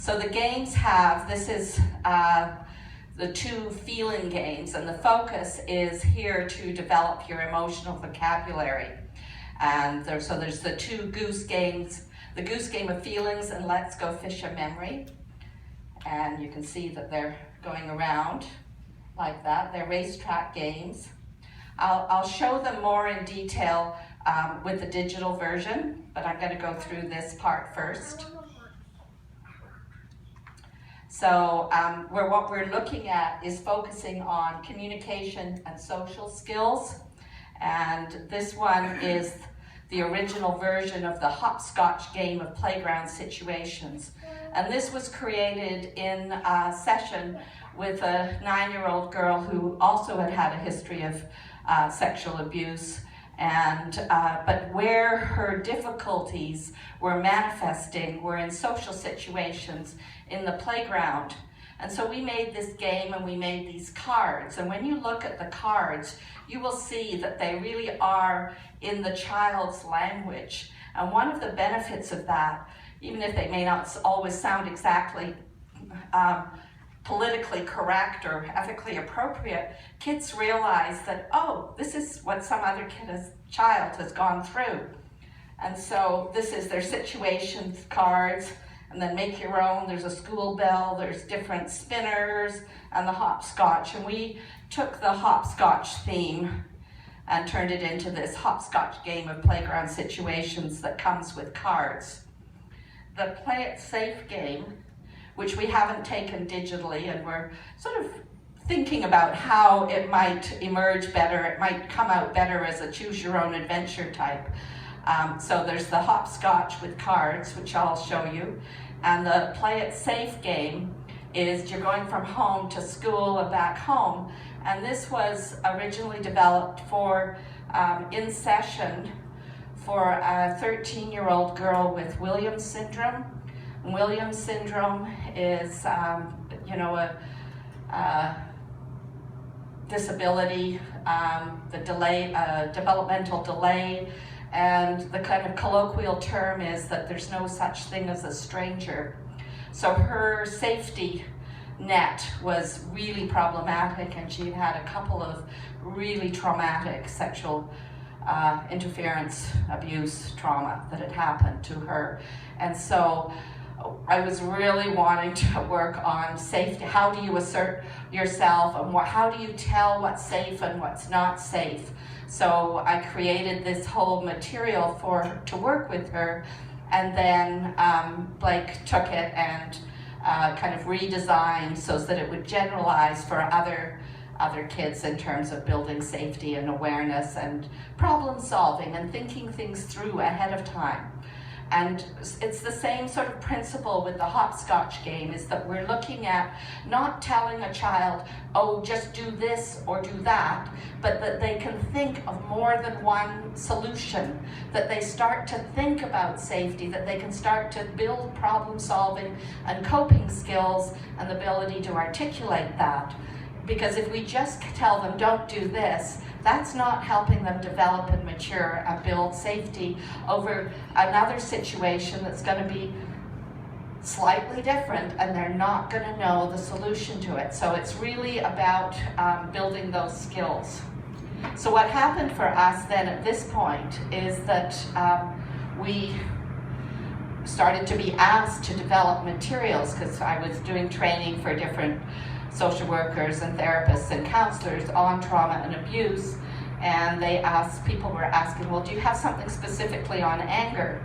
So the games have, this is the two feeling games, and the focus is here to develop your emotional vocabulary. And so there's the two goose games, the goose game of feelings and let's go fish a memory. And you can see that they're going around like that. They're racetrack games. I'll show them more in detail with the digital version, but I'm going to go through this part first. So what we're looking at is focusing on communication and social skills. And this one is the original version of the hopscotch game of playground situations. And this was created in a session with a 9-year-old girl who also had a history of sexual abuse. But where her difficulties were manifesting were in social situations in the playground. And so we made this game and we made these cards. And when you look at the cards, you will see that they really are in the child's language. And one of the benefits of that, even if they may not always sound exactly politically correct or ethically appropriate, kids realize that, oh, this is what some other child has gone through. And so this is their situations cards, and then make your own. There's a school bell, there's different spinners, and the hopscotch. And we took the hopscotch theme and turned it into this hopscotch game of playground situations that comes with cards. The Play It Safe game, which we haven't taken digitally, and we're sort of thinking about how it might emerge better. It might come out better as a choose your own adventure type. So there's the hopscotch with cards, which I'll show you. And the Play It Safe game is you're going from home to school and back home. And this was originally developed for in session for a 13-year-old girl with Williams syndrome. Williams syndrome is, a disability, developmental delay, and the kind of colloquial term is that there's no such thing as a stranger. So her safety net was really problematic, and she had a couple of really traumatic sexual interference, abuse, trauma that had happened to her. And so I was really wanting to work on safety. How do you assert yourself, and how do you tell what's safe and what's not safe? So I created this whole material to work with her, and then Blake took it and kind of redesigned so that it would generalize for other kids in terms of building safety and awareness and problem solving and thinking things through ahead of time. And it's the same sort of principle with the hopscotch game, is that we're looking at not telling a child, oh, just do this or do that, but that they can think of more than one solution, that they start to think about safety, that they can start to build problem solving and coping skills and the ability to articulate that. Because if we just tell them, don't do this, that's not helping them develop and mature and build safety over another situation that's going to be slightly different, and they're not going to know the solution to it. So it's really about building those skills. So what happened for us then at this point is that we started to be asked to develop materials, because I was doing training for different social workers and therapists and counselors on trauma and abuse, and people were asking, well, do you have something specifically on anger?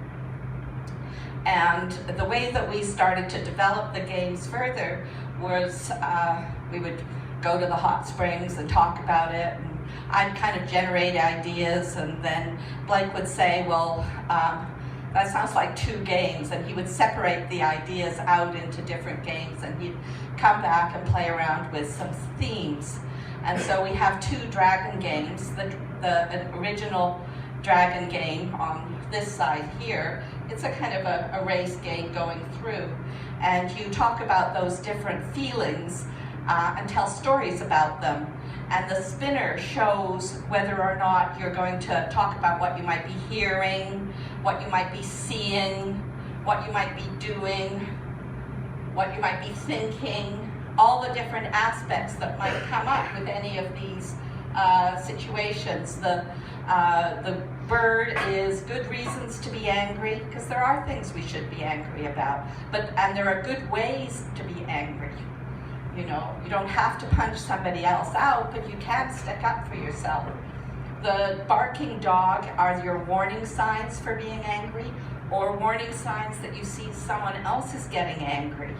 And the way that we started to develop the games further was we would go to the hot springs and talk about it, and I'd kind of generate ideas, and then Blake would say, well, that sounds like 2 games, and he would separate the ideas out into different games, and he'd come back and play around with some themes. And so we have 2 dragon games. The original dragon game on this side here, it's a kind of a race game going through, and you talk about those different feelings and tell stories about them. And the spinner shows whether or not you're going to talk about what you might be hearing, what you might be seeing, what you might be doing, what you might be thinking, all the different aspects that might come up with any of these situations. The bird is good reasons to be angry, because there are things we should be angry about, and there are good ways to be angry. You know, you don't have to punch somebody else out, but you can stick up for yourself. The barking dog are your warning signs for being angry, or warning signs that you see someone else is getting angry.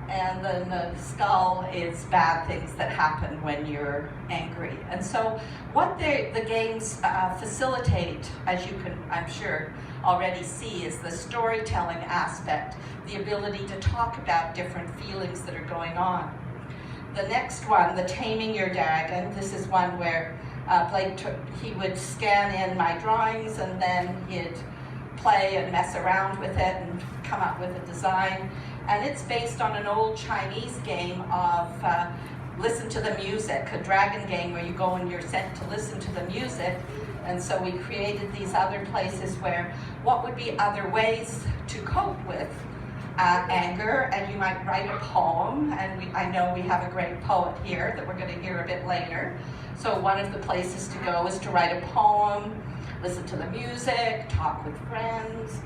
And then the skull is bad things that happen when you're angry. And so what the games facilitate, as you can, I'm sure, already see, is the storytelling aspect, the ability to talk about different feelings that are going on. The next one, the Taming Your Dragon, this is one where Blake he would scan in my drawings, and then he'd play and mess around with it and come up with a design. And it's based on an old Chinese game of listen to the music, a dragon game where you go and you're sent to listen to the music. And so we created these other places where what would be other ways to cope with anger, and you might write a poem, and I know we have a great poet here that we're going to hear a bit later. So one of the places to go is to write a poem, listen to the music, talk with friends,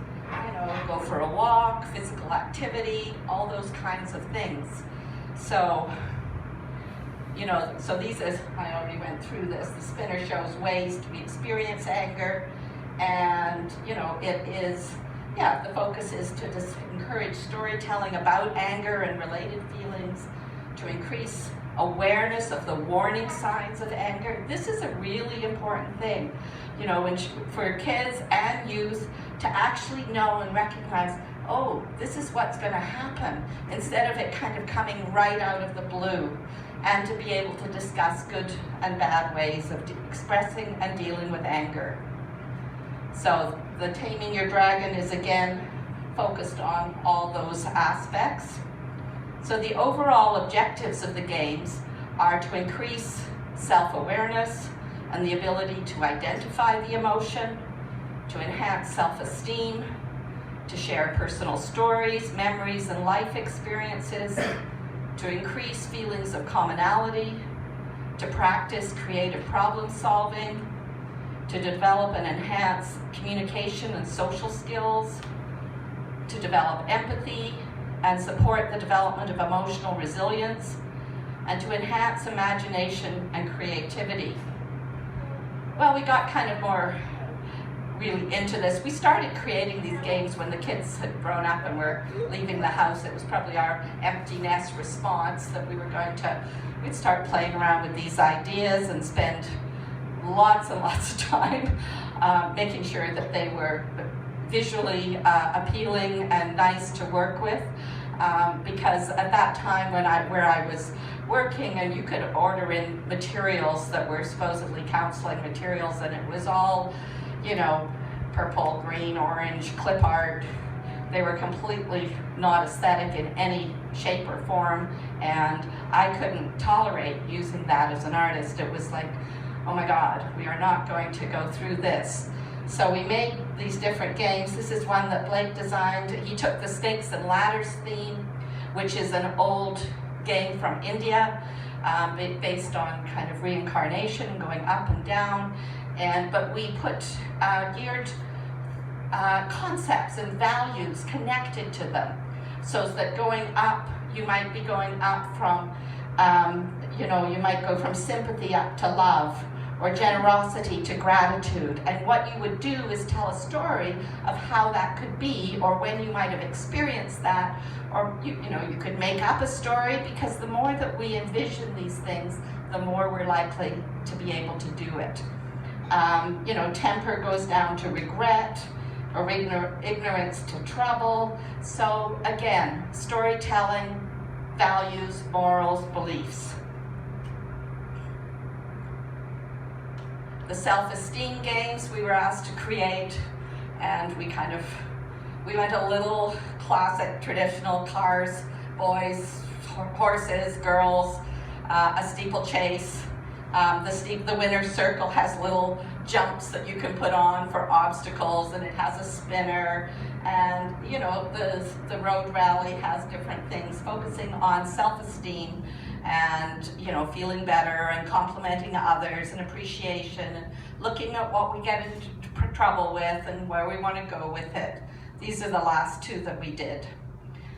you know, go for a walk, physical activity, all those kinds of things. So, you know, so these is, I already went through this, the spinner shows ways to experience anger, and, you know, it is, yeah, the focus is to just encourage storytelling about anger and related feelings, to increase awareness of the warning signs of anger. This is a really important thing, you know, for kids and youth to actually know and recognize, oh, this is what's going to happen, instead of it kind of coming right out of the blue, and to be able to discuss good and bad ways of expressing and dealing with anger. So the Taming Your Dragon is again focused on all those aspects. So the overall objectives of the games are to increase self-awareness and the ability to identify the emotion, to enhance self-esteem, to share personal stories, memories, and life experiences, to increase feelings of commonality, to practice creative problem solving, to develop and enhance communication and social skills, to develop empathy and support the development of emotional resilience, and to enhance imagination and creativity. Well, we got kind of more really into this. We started creating these games when the kids had grown up and were leaving the house. It was probably our empty nest response that we'd start playing around with these ideas and spend lots and lots of time making sure that they were visually appealing and nice to work with, because at that time where I was working, and you could order in materials that were supposedly counseling materials, and it was all, you know, purple, green, orange, clip art. They were completely not aesthetic in any shape or form, and I couldn't tolerate using that as an artist. It was like, oh my God, we are not going to go through this. So we made these different games. This is one that Blake designed. He took the Snakes and Ladders theme, which is an old game from India, based on kind of reincarnation, going up and down. But we put geared concepts and values connected to them, so that going up, you might be going up from, you know, you might go from sympathy up to love, or generosity to gratitude. And what you would do is tell a story of how that could be, or when you might have experienced that, or you know, you could make up a story, because the more that we envision these things, the more we're likely to be able to do it. You know, temper goes down to regret, or ignorance to trouble. So again, storytelling, values, morals, beliefs. The self-esteem games we were asked to create, and we went a little classic, traditional cars, boys, horses, girls, a steeplechase. The winner's circle has little jumps that you can put on for obstacles, and it has a spinner, And you know, the road rally has different things, focusing on self-esteem and, you know, feeling better and complimenting others and appreciation and looking at what we get into trouble with and where we want to go with it. These are the last two that we did.